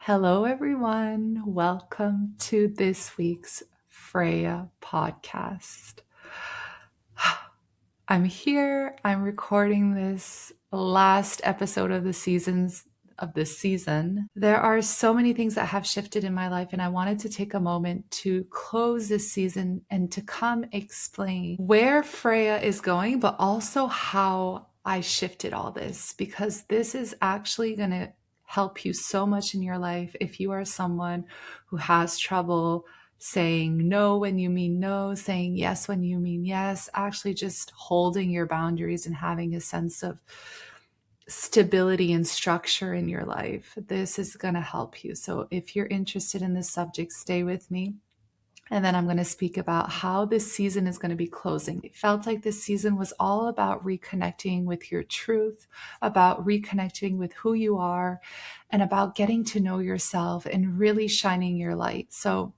Hello, everyone. Welcome to this week's Freya podcast. I'm here. I'm recording this last episode of this season. There are so many things that have shifted in my life, and I wanted to take a moment to close this season and to come explain where Freya is going, but also how I shifted all this, because this is actually going to help you so much in your life if you are someone who has trouble saying no when you mean no, saying yes when you mean yes, actually just holding your boundaries and having a sense of stability and structure in your life. This is going to help you. So if you're interested in this subject, stay with me. And then I'm going to speak about how this season is going to be closing. It felt like this season was all about reconnecting with your truth, about reconnecting with who you are, and about getting to know yourself and really shining your light. So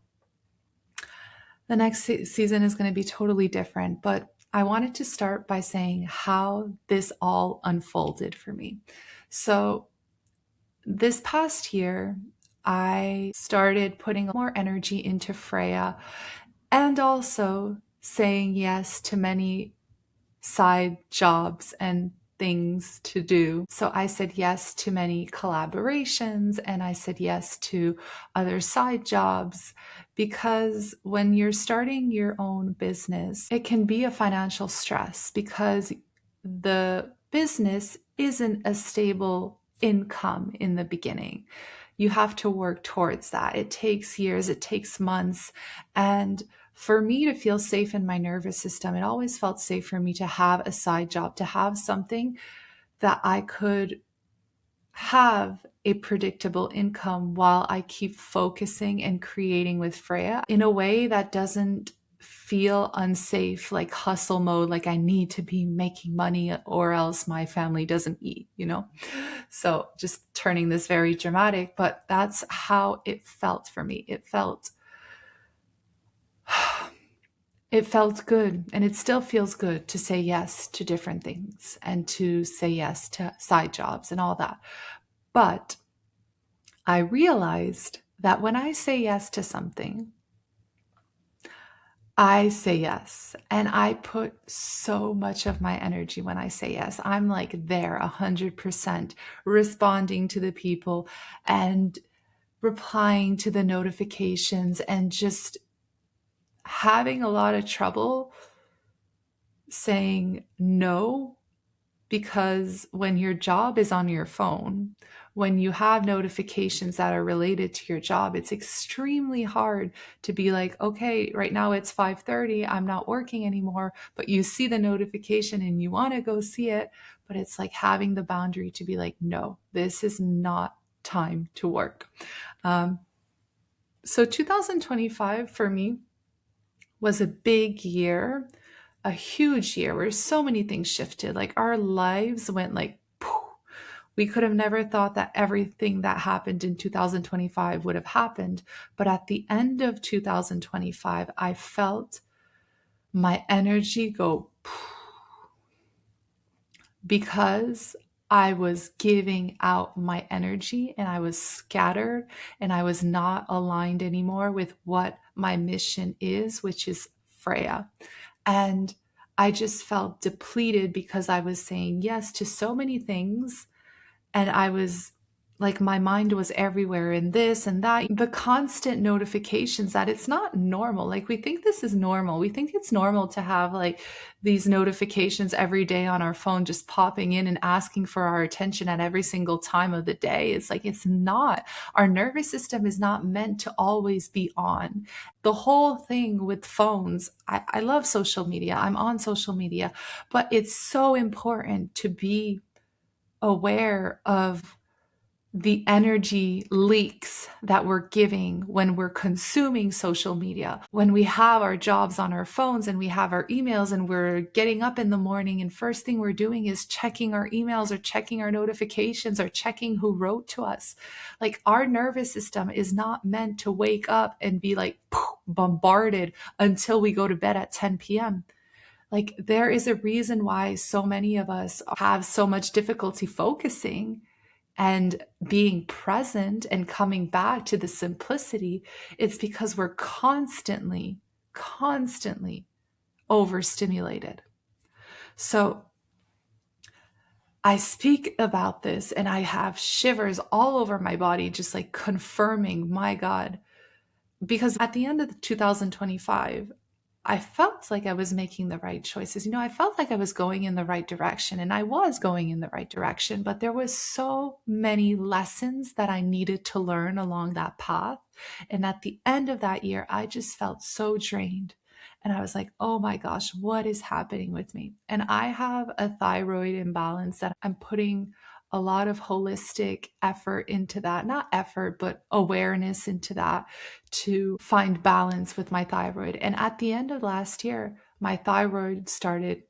the next season is going to be totally different, but I wanted to start by saying how this all unfolded for me. So this past year, I started putting more energy into Freya and also saying yes to many side jobs and things to do. So I said yes to many collaborations and I said yes to other side jobs, because when you're starting your own business, it can be a financial stress because the business isn't a stable income in the beginning. You have to work towards that. It takes years, it takes months. And for me to feel safe in my nervous system, it always felt safe for me to have a side job, to have something that I could have a predictable income while I keep focusing and creating with Freya in a way that doesn't feel unsafe, like hustle mode, like I need to be making money or else my family doesn't eat. So just turning this very dramatic, but that's how it felt for me. It felt good, and it still feels good to say yes to different things and to say yes to side jobs and all that. But I realized that when I say yes to something, I say yes. And I put so much of my energy when I say yes. I'm like there 100% responding to the people and replying to the notifications and just having a lot of trouble saying no, because when your job is on your phone, when you have notifications that are related to your job, it's extremely hard to be like, okay, right now it's 5:30, I'm not working anymore, but you see the notification and you want to go see it, but it's like having the boundary to be like, no, this is not time to work. So 2025 for me was a big year, a huge year where so many things shifted. Like our lives went like, poof. We could have never thought that everything that happened in 2025 would have happened. But at the end of 2025, I felt my energy go poof, because I was giving out my energy and I was scattered and I was not aligned anymore with what my mission is, which is Freya. And I just felt depleted because I was saying yes to so many things. And I was like, my mind was everywhere in this and that. The constant notifications, that it's not normal. Like, we think this is normal. We think it's normal to have like these notifications every day on our phone just popping in and asking for our attention at every single time of the day. It's like, it's not. Our nervous system is not meant to always be on. The whole thing with phones, I love social media. I'm on social media, but it's so important to be aware of the energy leaks that we're giving when we're consuming social media, when we have our jobs on our phones and we have our emails and we're getting up in the morning and first thing we're doing is checking our emails or checking our notifications or checking who wrote to us. Like, our nervous system is not meant to wake up and be like bombarded until we go to bed at 10 p.m. Like, there is a reason why so many of us have so much difficulty focusing. and being present and coming back to the simplicity, it's because we're constantly overstimulated. So I speak about this and I have shivers all over my body, just like confirming, my God, because at the end of 2025, I felt like I was making the right choices. I felt like I was going in the right direction, and I was going in the right direction, but there was so many lessons that I needed to learn along that path. And at the end of that year, I just felt so drained. And I was like, oh my gosh, what is happening with me? And I have a thyroid imbalance that I'm putting a lot of holistic effort into that, not effort, but awareness into that to find balance with my thyroid. And at the end of last year, my thyroid started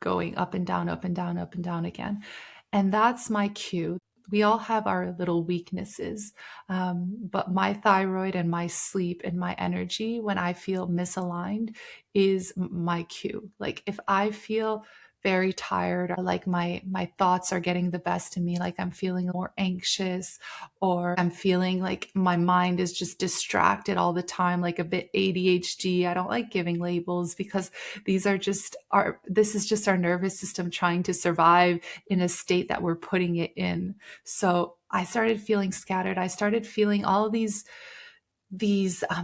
going up and down, up and down, up and down again. And that's my cue. We all have our little weaknesses, but my thyroid and my sleep and my energy, when I feel misaligned, is my cue. Like if I feel very tired, or like my thoughts are getting the best of me, like I'm feeling more anxious, or I'm feeling like my mind is just distracted all the time, like a bit ADHD. I don't like giving labels because this is just our nervous system trying to survive in a state that we're putting it in. So I started feeling scattered. I started feeling all these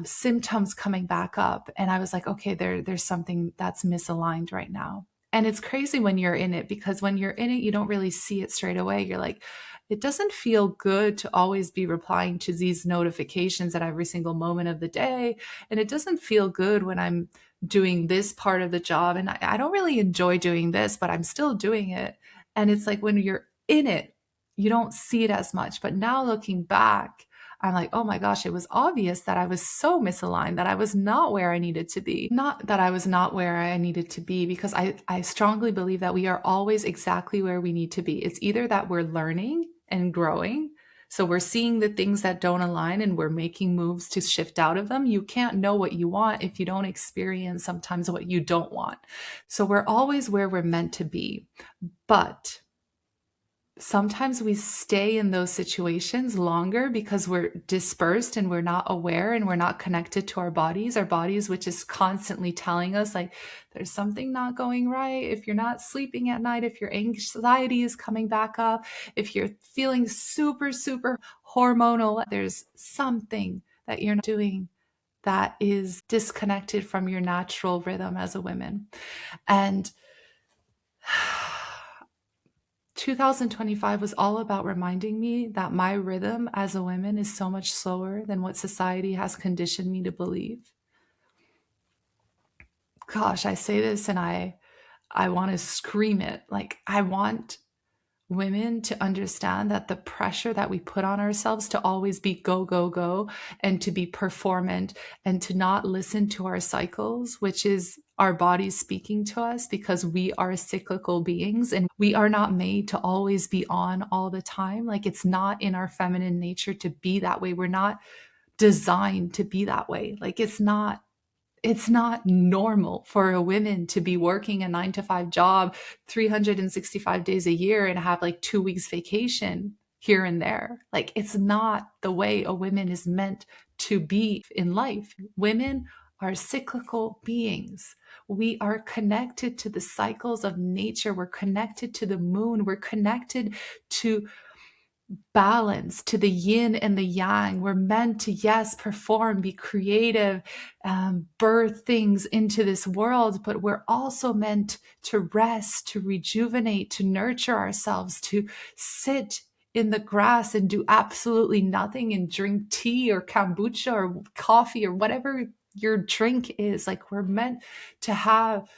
symptoms coming back up, and I was like, okay, there's something that's misaligned right now. And it's crazy when you're in it, because when you're in it, you don't really see it straight away. You're like, it doesn't feel good to always be replying to these notifications at every single moment of the day. And it doesn't feel good when I'm doing this part of the job. And I don't really enjoy doing this, but I'm still doing it. And it's like when you're in it, you don't see it as much. But now looking back, I'm like, oh my gosh, it was obvious that I was so misaligned, that I was not where I needed to be. Not that I was not where I needed to be, because I strongly believe that we are always exactly where we need to be. It's either that we're learning and growing, so we're seeing the things that don't align and we're making moves to shift out of them. You can't know what you want if you don't experience sometimes what you don't want. So we're always where we're meant to be. But sometimes we stay in those situations longer because we're dispersed and we're not aware and we're not connected to our bodies, which is constantly telling us like there's something not going right. If you're not sleeping at night, if your anxiety is coming back up, if you're feeling super hormonal, there's something that you're not doing that is disconnected from your natural rhythm as a woman. And 2025 was all about reminding me that my rhythm as a woman is so much slower than what society has conditioned me to believe. Gosh, I say this and I want to scream it. Like, I want women to understand that the pressure that we put on ourselves to always be go, go, go, and to be performant and to not listen to our cycles, which is our bodies speaking to us, because we are cyclical beings and we are not made to always be on all the time. Like, it's not in our feminine nature to be that way. We're not designed to be that way. Like, it's not normal for a woman to be working a 9 to 5 job 365 days a year and have like 2 weeks vacation here and there. Like, it's not the way a woman is meant to be in life. Women are cyclical beings. We are connected to the cycles of nature. We're connected to the moon. We're connected to balance, to the yin and the yang. We're meant to, yes, perform, be creative, birth things into this world, but we're also meant to rest, to rejuvenate, to nurture ourselves, to sit in the grass and do absolutely nothing and drink tea or kombucha or coffee or whatever your drink is. Like, we're meant to have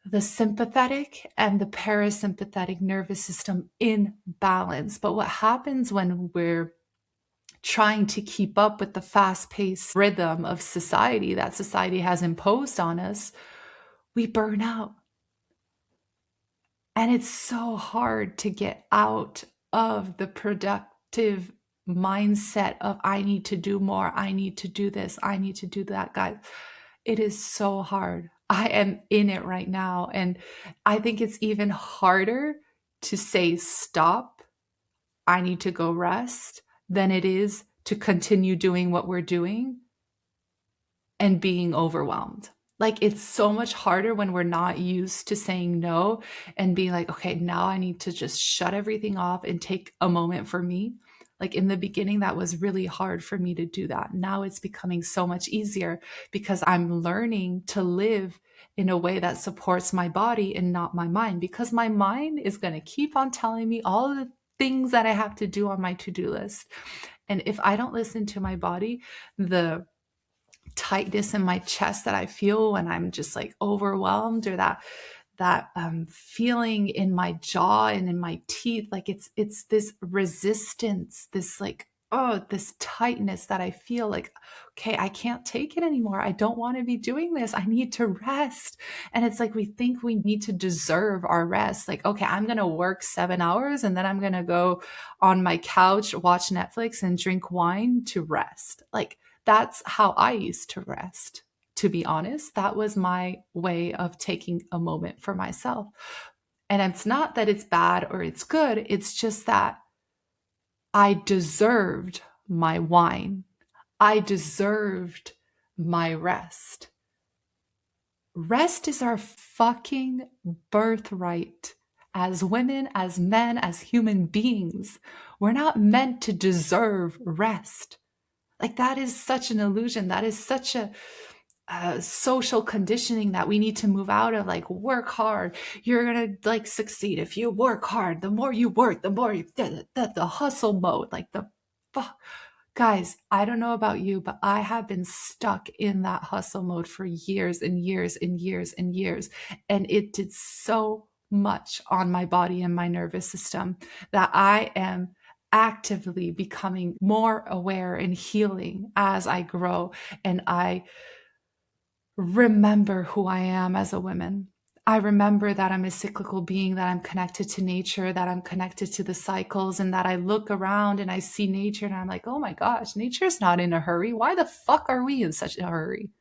the sympathetic and the parasympathetic nervous system in balance. But what happens when we're trying to keep up with the fast-paced rhythm of society that society has imposed on us, we burn out. And it's so hard to get out of the productive mindset of I need to do more, I need to do this, I need to do that, guys. It is so hard. I am in it right now. And I think it's even harder to say stop I need to go rest than it is to continue doing what we're doing and being overwhelmed. Like, it's so much harder when we're not used to saying no and being like, okay, now I need to just shut everything off and take a moment for me. Like, in the beginning, that was really hard for me to do that. Now it's becoming so much easier because I'm learning to live in a way that supports my body and not my mind, because my mind is going to keep on telling me all the things that I have to do on my to-do list. And if I don't listen to my body, the tightness in my chest that I feel when I'm just like overwhelmed, or that feeling in my jaw and in my teeth, like it's this resistance, this like, oh, this tightness that I feel like, okay, I can't take it anymore. I don't want to be doing this. I need to rest. And it's like we think we need to deserve our rest. Like, okay, I'm going to work 7 hours and then I'm going to go on my couch, watch Netflix and drink wine to rest. Like, that's how I used to rest. To be honest, that was my way of taking a moment for myself. And it's not that it's bad or it's good. It's just that I deserved my wine. I deserved my rest. Rest is our fucking birthright as women, as men, as human beings. We're not meant to deserve rest. Like, that is such an illusion. That is such a social conditioning that we need to move out of. Like, work hard, you're gonna like succeed if you work hard. The more you work, the more you the hustle mode. Like, the fuck, guys, I don't know about you, but I have been stuck in that hustle mode for years and years and years and years, and it did so much on my body and my nervous system that I am actively becoming more aware and healing as I grow and I remember who I am as a woman. I remember that I'm a cyclical being, that I'm connected to nature, that I'm connected to the cycles, and that I look around and I see nature and I'm like, oh my gosh, nature's not in a hurry. Why the fuck are we in such a hurry?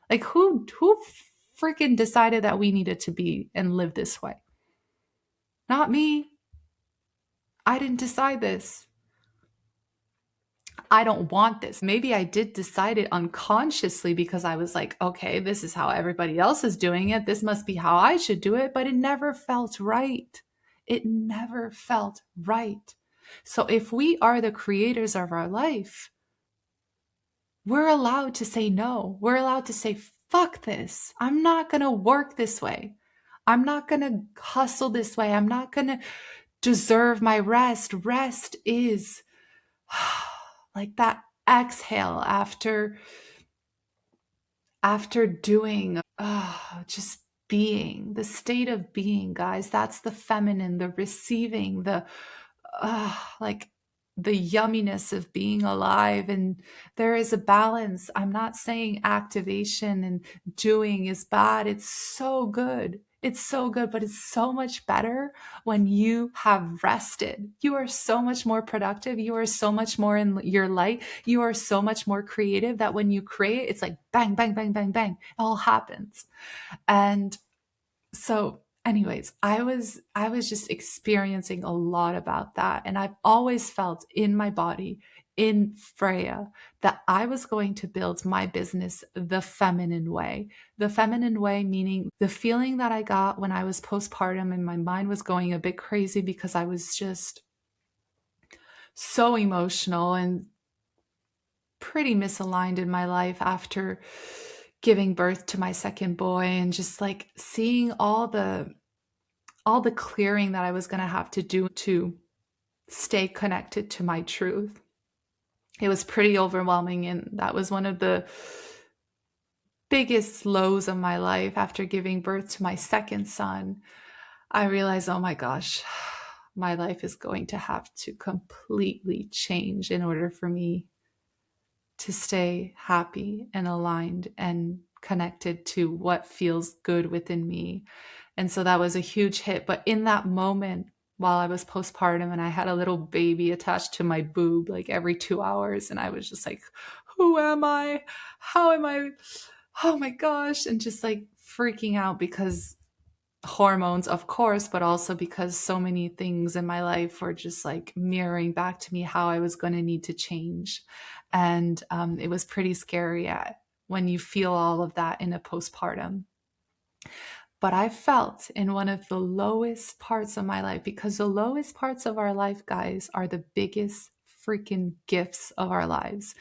Like, who freaking decided that we needed to be and live this way? Not me. I didn't decide this. I don't want this. Maybe I did decide it unconsciously because I was like, okay, this is how everybody else is doing it. This must be how I should do it. But it never felt right. It never felt right. So if we are the creators of our life, we're allowed to say no. We're allowed to say, fuck this. I'm not going to work this way. I'm not going to hustle this way. I'm not going to deserve my rest. Rest is like that exhale after doing, just being, the state of being, guys. That's the feminine, the receiving, the like the yumminess of being alive. And there is a balance. I'm not saying activation and doing is bad. It's so good. It's so good, but it's so much better when you have rested. You are so much more productive. You are so much more in your light. You are so much more creative that when you create, it's like bang, bang, bang, bang, bang. It all happens. And so anyways, I was just experiencing a lot about that. And I've always felt in my body, in Freya, that I was going to build my business the feminine way. The feminine way, meaning the feeling that I got when I was postpartum and my mind was going a bit crazy because I was just so emotional and pretty misaligned in my life after giving birth to my second boy, and just like seeing all the clearing that I was going to have to do to stay connected to my truth. It was pretty overwhelming. And that was one of the biggest lows of my life. After giving birth to my second son, I realized, oh my gosh, my life is going to have to completely change in order for me to stay happy and aligned and connected to what feels good within me. And so that was a huge hit. But in that moment, while I was postpartum and I had a little baby attached to my boob like every 2 hours, and I was just like, who am I? How am I? Oh my gosh. And just like freaking out because hormones, of course, but also because so many things in my life were just like mirroring back to me how I was going to need to change. And it was pretty scary when you feel all of that in a postpartum. But I felt in one of the lowest parts of my life, because the lowest parts of our life, guys, are the biggest freaking gifts of our lives.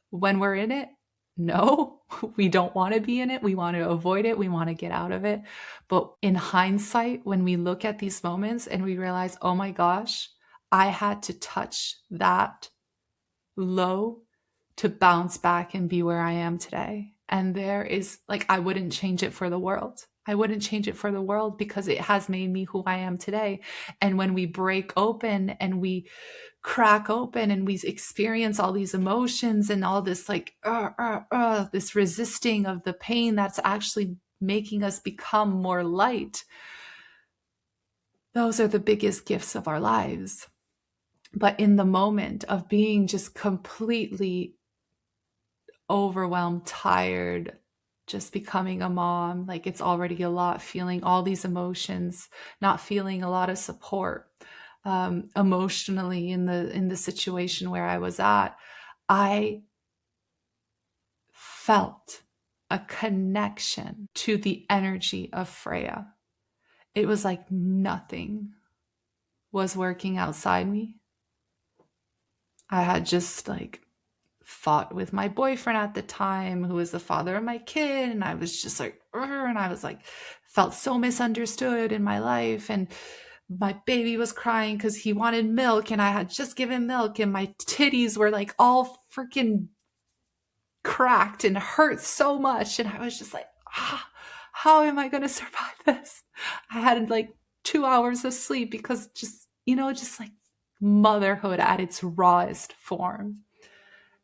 When we're in it, no, we don't want to be in it. We want to avoid it. We want to get out of it. But in hindsight, when we look at these moments and we realize, oh my gosh, I had to touch that low to bounce back and be where I am today. And there is like, I wouldn't change it for the world. I wouldn't change it for the world because it has made me who I am today. And when we break open and we crack open and we experience all these emotions and all this like, this resisting of the pain that's actually making us become more light, those are the biggest gifts of our lives. But in the moment of being just completely overwhelmed, tired, just becoming a mom, like it's already a lot, feeling all these emotions, not feeling a lot of support emotionally in the situation where I was at, I felt a connection to the energy of Freya. It was like nothing was working outside me. I had just like fought with my boyfriend at the time, who was the father of my kid. And I was just like, and I was like, felt so misunderstood in my life. And my baby was crying because he wanted milk and I had just given milk and my titties were like all freaking cracked and hurt so much. And I was just like, how am I going to survive this? I had like 2 hours of sleep because just, just like motherhood at its rawest form.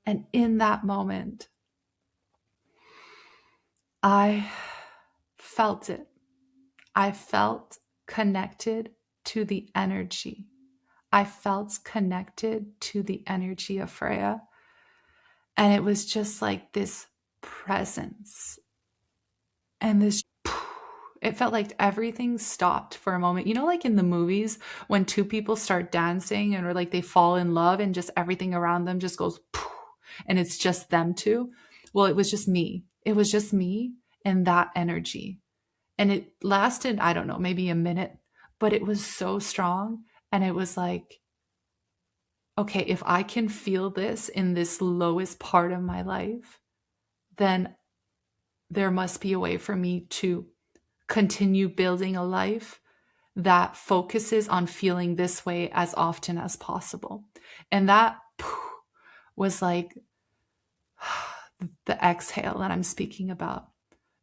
And in that moment, I felt it. I felt connected to the energy. I felt connected to the energy of Freya. And it was just like this presence and this, it felt like everything stopped for a moment. Like in the movies when two people start dancing and or like they fall in love and just everything around them just goes and it's just them two. Well, it was just me. It was just me and that energy. And it lasted, I don't know, maybe a minute, but it was so strong. And it was like, okay, if I can feel this in this lowest part of my life, then there must be a way for me to continue building a life that focuses on feeling this way as often as possible. And that was like the exhale that I'm speaking about,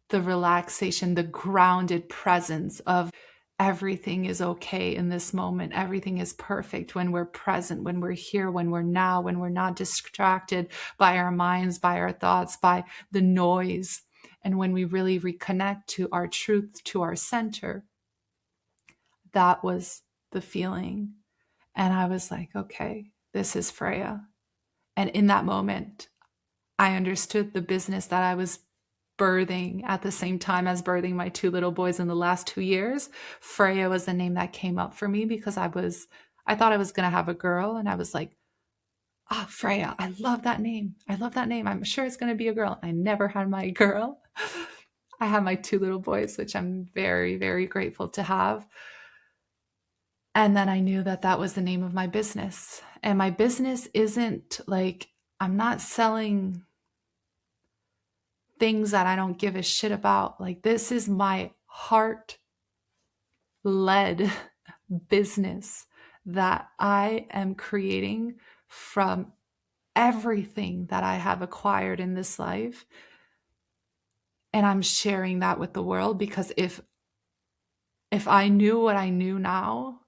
the relaxation, the grounded presence of everything is okay in this moment. Everything is perfect when we're present, when we're here, when we're now, when we're not distracted by our minds, by our thoughts, by the noise. And when we really reconnect to our truth, to our center, that was the feeling. And I was like, okay, this is Freya. And in that moment, I understood the business that I was birthing at the same time as birthing my 2 little boys in the last 2 years. Freya was the name that came up for me because I thought I was going to have a girl. And I was like, Freya, I love that name. I love that name. I'm sure it's going to be a girl. I never had my girl. I have my 2 little boys, which I'm very, very grateful to have. And then I knew that that was the name of my business. And my business isn't like, I'm not selling things that I don't give a shit about. Like, this is my heart-led business that I am creating from everything that I have acquired in this life. And I'm sharing that with the world because if I knew what I knew now,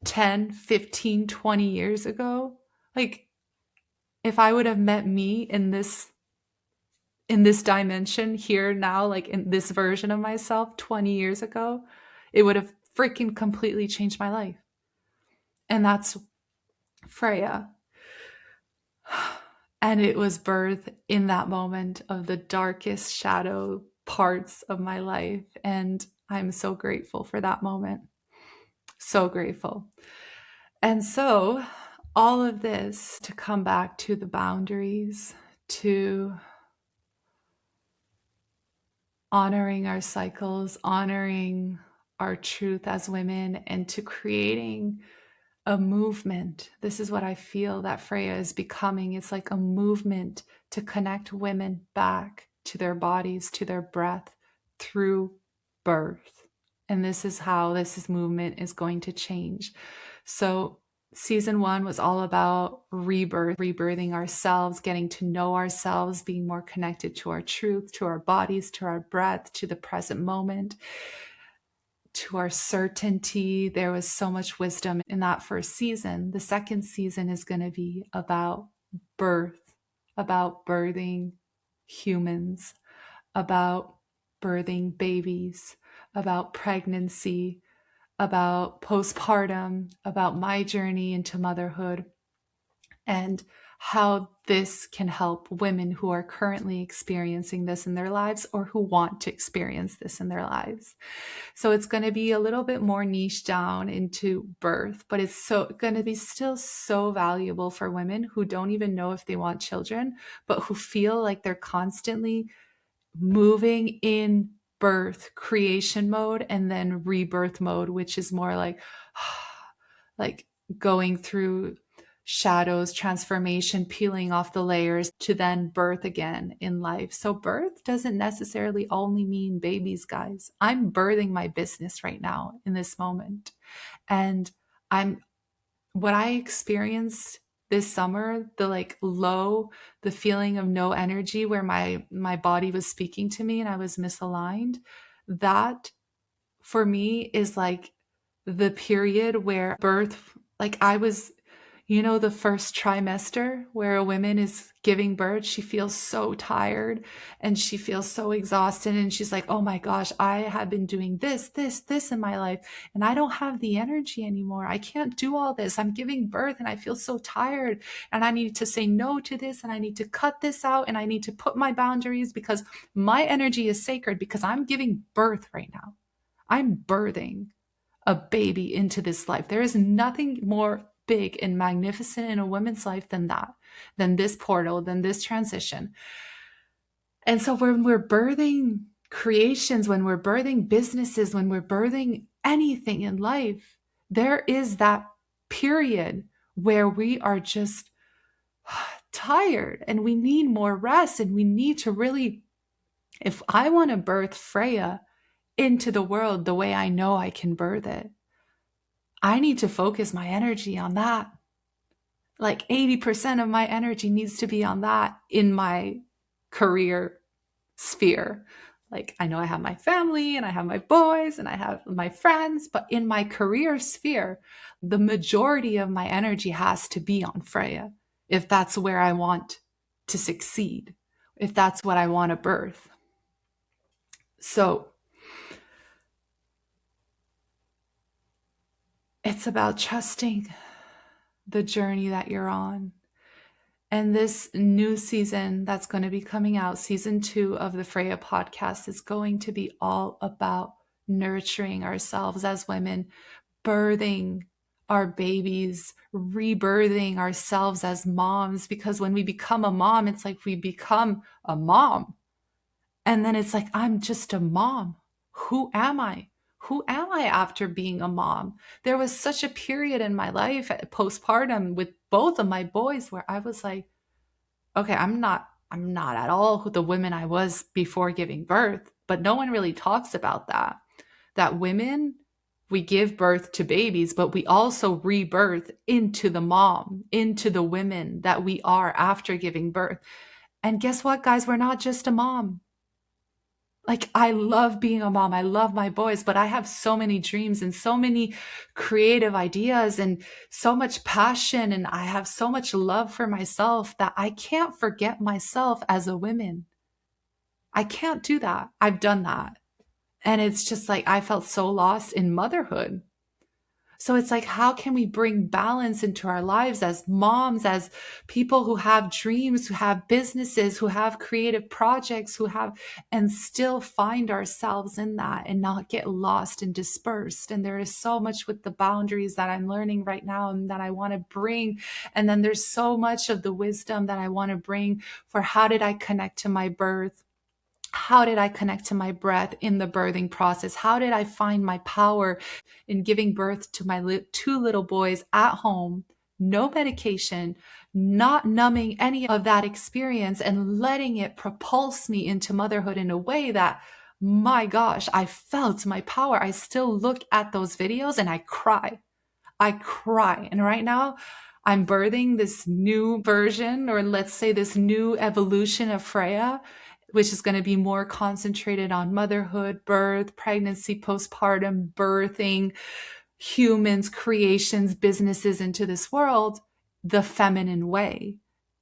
10, 15, 20 years ago, like if I would have met me in this dimension here now, like in this version of myself 20 years ago, it would have freaking completely changed my life. And that's Freya. And it was birthed in that moment of the darkest shadow parts of my life. And I'm so grateful for that moment. So grateful. And so all of this to come back to the boundaries, to honoring our cycles, honoring our truth as women, and to creating a movement. This is what I feel that Freya is becoming. It's like a movement to connect women back to their bodies, to their breath through birth. And this is how movement is going to change. So season 1 was all about rebirth, rebirthing ourselves, getting to know ourselves, being more connected to our truth, to our bodies, to our breath, to the present moment, to our certainty. There was so much wisdom in that first season. The second season is going to be about birth, about birthing humans, about birthing babies, about pregnancy, about postpartum, about my journey into motherhood, and how this can help women who are currently experiencing this in their lives or who want to experience this in their lives. So it's going to be a little bit more niche down into birth, but it's so going to be still so valuable for women who don't even know if they want children, but who feel like they're constantly moving in birth creation mode and then rebirth mode, which is more like going through shadows, transformation, peeling off the layers to then birth again in life. So birth doesn't necessarily only mean babies, guys. I'm birthing my business right now in this moment. And what I experienced this summer, the feeling of no energy where my body was speaking to me and I was misaligned, that for me is like the period where birth, like I was, the first trimester where a woman is giving birth, she feels so tired and she feels so exhausted. And she's like, oh my gosh, I have been doing this in my life and I don't have the energy anymore. I can't do all this. I'm giving birth and I feel so tired and I need to say no to this and I need to cut this out and I need to put my boundaries because my energy is sacred because I'm giving birth right now. I'm birthing a baby into this life. There is nothing more big and magnificent in a woman's life than that, than this portal, than this transition. And so when we're birthing creations, when we're birthing businesses, when we're birthing anything in life, there is that period where we are just tired and we need more rest and we need to really, if I want to birth Freya into the world the way I know I can birth it, I need to focus my energy on that. Like 80% of my energy needs to be on that in my career sphere. Like I know I have my family and I have my boys and I have my friends, but in my career sphere, the majority of my energy has to be on Freya if that's where I want to succeed, if that's what I want to birth. So it's about trusting the journey that you're on. And this new season that's going to be coming out, season 2 of the Freya podcast, is going to be all about nurturing ourselves as women, birthing our babies, rebirthing ourselves as moms. Because when we become a mom, it's like we become a mom. And then it's like, I'm just a mom. Who am I? Who am I after being a mom? There was such a period in my life postpartum with both of my boys where I was like, okay, I'm not at all the woman I was before giving birth, but no one really talks about that. That women, we give birth to babies, but we also rebirth into the mom, into the women that we are after giving birth. And guess what, guys? We're not just a mom. Like, I love being a mom. I love my boys, but I have so many dreams and so many creative ideas and so much passion. And I have so much love for myself that I can't forget myself as a woman. I can't do that. I've done that. And it's just like, I felt so lost in motherhood. So it's like, how can we bring balance into our lives as moms, as people who have dreams, who have businesses, who have creative projects, and still find ourselves in that and not get lost and dispersed? And there is so much with the boundaries that I'm learning right now and that I want to bring. And then there's so much of the wisdom that I want to bring for how did I connect to my birth? How did I connect to my breath in the birthing process? How did I find my power in giving birth to my two little boys at home, no medication, not numbing any of that experience and letting it propulse me into motherhood in a way that, my gosh, I felt my power. I still look at those videos and I cry. I cry. And right now, I'm birthing this new version, or let's say this new evolution of Freya, which is going to be more concentrated on motherhood, birth, pregnancy, postpartum, birthing, humans, creations, businesses into this world, the feminine way.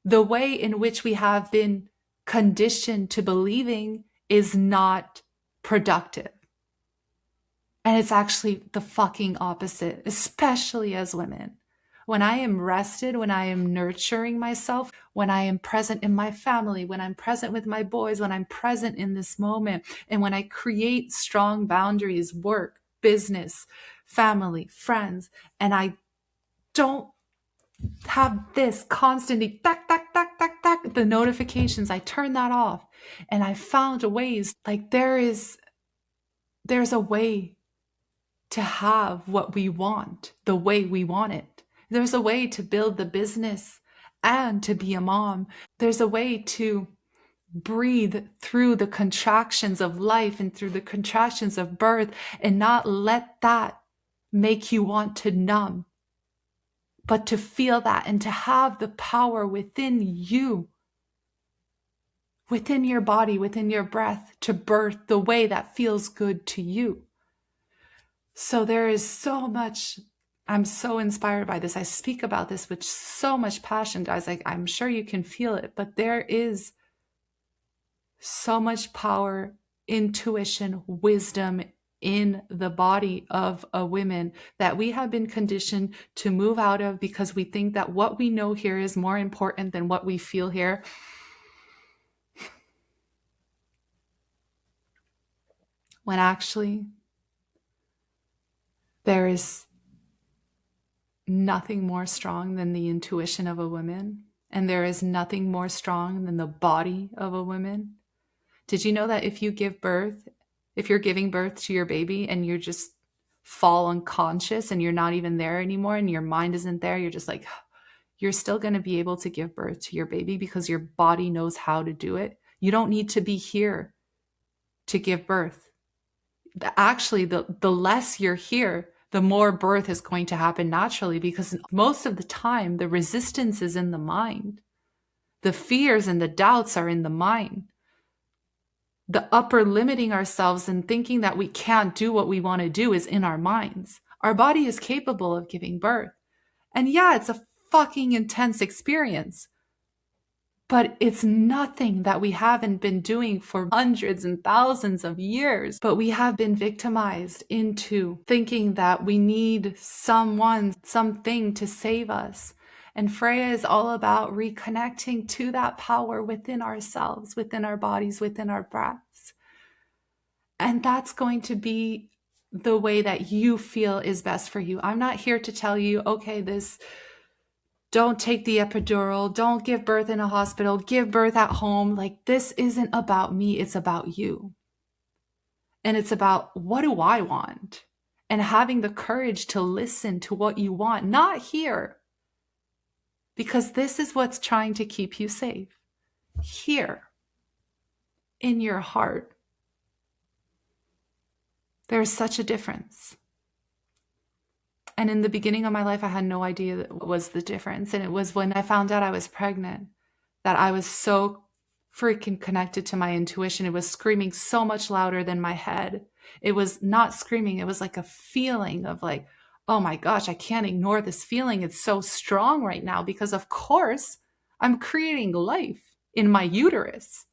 The way in which we have been conditioned to believing is not productive. And it's actually the fucking opposite, especially as women. When I am rested, when I am nurturing myself, when I am present in my family, when I'm present with my boys, when I'm present in this moment, and when I create strong boundaries, work, business, family, friends, and I don't have this constantly, tack, tack, tack, tack, tack, the notifications, I turn that off. And I found ways, like there's a way to have what we want the way we want it. There's a way to build the business and to be a mom. There's a way to breathe through the contractions of life and through the contractions of birth and not let that make you want to numb, but to feel that and to have the power within you, within your body, within your breath, to birth the way that feels good to you. So there is so much, I'm so inspired by this. I speak about this with so much passion, guys. Like, I'm sure you can feel it, but there is so much power, intuition, wisdom in the body of a woman that we have been conditioned to move out of because we think that what we know here is more important than what we feel here. When actually, there is nothing more strong than the intuition of a woman, and there is nothing more strong than the body of a woman. Did you know that if you're giving birth to your baby and you just fall unconscious and you're not even there anymore and your mind isn't there, you're just like, you're still going to be able to give birth to your baby because your body knows how to do it. You don't need to be here to give birth. Actually, the less you're here, the more birth is going to happen naturally, because most of the time the resistance is in the mind. The fears and the doubts are in the mind. The upper limiting ourselves and thinking that we can't do what we want to do is in our minds. Our body is capable of giving birth. And yeah, it's a fucking intense experience. But it's nothing that we haven't been doing for hundreds and thousands of years. But we have been victimized into thinking that we need someone, something to save us. And Freya is all about reconnecting to that power within ourselves, within our bodies, within our breaths. And that's going to be the way that you feel is best for you. I'm not here to tell you, okay, don't take the epidural, don't give birth in a hospital, give birth at home. Like, this isn't about me, it's about you. And it's about, what do I want? And having the courage to listen to what you want, not here. Because this is what's trying to keep you safe. Here, in your heart. There's such a difference. And in the beginning of my life, I had no idea what was the difference. And it was when I found out I was pregnant that I was so freaking connected to my intuition. It was screaming so much louder than my head. It was not screaming. It was like a feeling of like, oh my gosh, I can't ignore this feeling. It's so strong right now because, of course, I'm creating life in my uterus.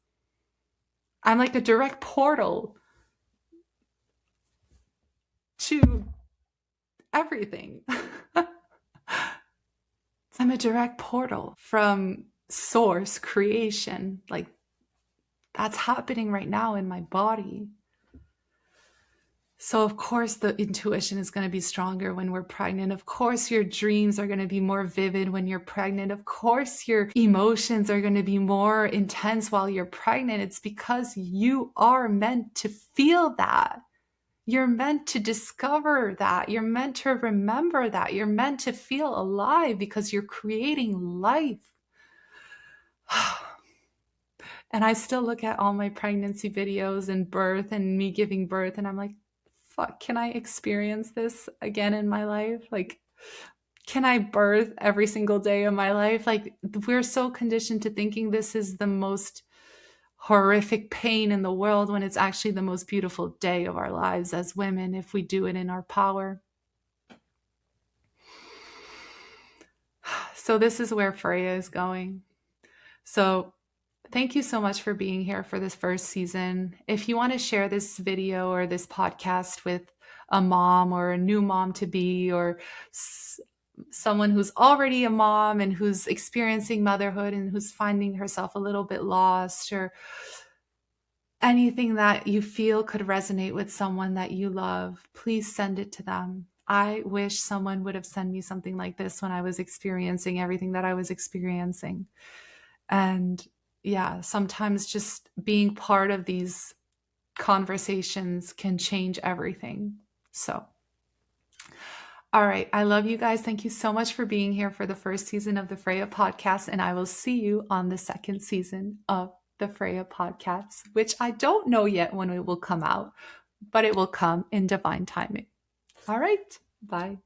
I'm like a direct portal to everything. I'm a direct portal from source creation. Like, that's happening right now in my body. So of course the intuition is going to be stronger when we're pregnant. Of course your dreams are going to be more vivid when you're pregnant. Of course your emotions are going to be more intense while you're pregnant. It's because you are meant to feel that. You're meant to discover that. You're meant to remember that. You're meant to feel alive because you're creating life. And I still look at all my pregnancy videos and birth and me giving birth, and I'm like, fuck, can I experience this again in my life? Like, can I birth every single day of my life? Like, we're so conditioned to thinking this is the most horrific pain in the world when it's actually the most beautiful day of our lives as women if we do it in our power. So this is where Freya is going. So thank you so much for being here for this first season. If you want to share this video or this podcast with a mom or a new mom to be, or someone who's already a mom and who's experiencing motherhood and who's finding herself a little bit lost, or anything that you feel could resonate with someone that you love, please send it to them. I wish someone would have sent me something like this when I was experiencing everything that I was experiencing. And yeah, sometimes just being part of these conversations can change everything. So, all right. I love you guys. Thank you so much for being here for the first season of the Freya podcast. And I will see you on the second season of the Freya podcast, which I don't know yet when it will come out, but it will come in divine timing. All right. Bye.